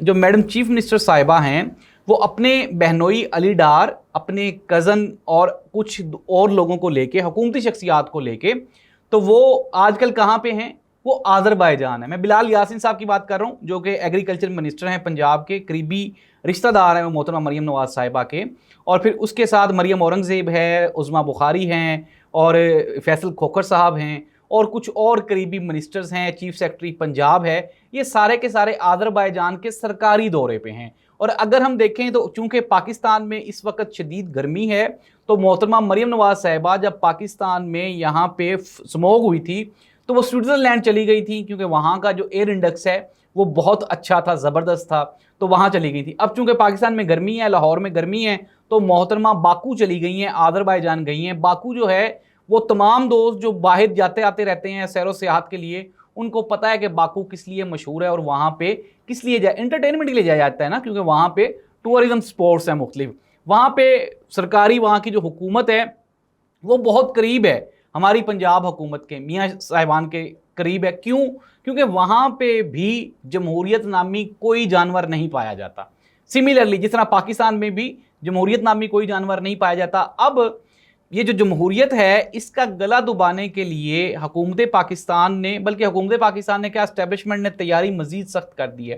جو madam chief minister صاحبہ ہیں وہ اپنے بہنوئی علی ڈار، اپنے کزن اور کچھ اور لوگوں کو لے کے، حکومتی شخصیات کو لے کے، تو وہ آج کل کہاں پہ ہیں؟ وہ آذربائیجان ہے۔ میں بلال یاسین صاحب کی بات کر رہا ہوں جو کہ ایگریکلچر منسٹر ہیں پنجاب کے، قریبی رشتہ دار ہیں وہ محترمہ مریم نواز صاحبہ کے، اور پھر اس کے ساتھ مریم اورنگزیب ہے، عظمیٰ بخاری ہیں، اور فیصل کھوکھر صاحب ہیں، اور کچھ اور قریبی منسٹرز ہیں، چیف سیکرٹری پنجاب ہے۔ یہ سارے کے سارے آذربائیجان کے سرکاری دورے پہ ہیں۔ اور اگر ہم دیکھیں تو چونکہ پاکستان میں اس وقت شدید گرمی ہے، تو محترمہ مریم نواز صاحبہ جب پاکستان میں یہاں پہ سموگ ہوئی تھی تو وہ سوئٹزرلینڈ چلی گئی تھی، کیونکہ وہاں کا جو ایئر انڈیکس ہے وہ بہت اچھا تھا، زبردست تھا، تو وہاں چلی گئی تھی۔ اب چونکہ پاکستان میں گرمی ہے، لاہور میں گرمی ہے، تو محترمہ باکو چلی گئی ہیں، آذربائیجان گئی ہیں۔ باکو جو ہے وہ تمام دوست جو باہر جاتے آتے رہتے ہیں سیر و سیاحت کے لیے، ان کو پتہ ہے کہ باکو کس لیے مشہور ہے، اور وہاں پہ کس لیے انٹرٹینمنٹ کے لیے جایا جاتا ہے نا، کیونکہ وہاں پہ ٹورزم سپورٹس ہیں مختلف۔ وہاں پہ سرکاری وہاں کی جو حکومت ہے وہ بہت قریب ہے ہماری پنجاب حکومت کے، میاں صاحبان کے قریب ہے۔ کیوں؟ کیونکہ وہاں پہ بھی جمہوریت نامی کوئی جانور نہیں پایا جاتا۔ سملرلی جس طرح پاکستان میں بھی جمہوریت نامی کوئی جانور نہیں پایا جاتا، اب یہ جو جمہوریت ہے اس کا گلا دبانے کے لیے حکومت پاکستان نے، بلکہ حکومت پاکستان نے کیا، اسٹیبلشمنٹ نے تیاری مزید سخت کر دی ہے۔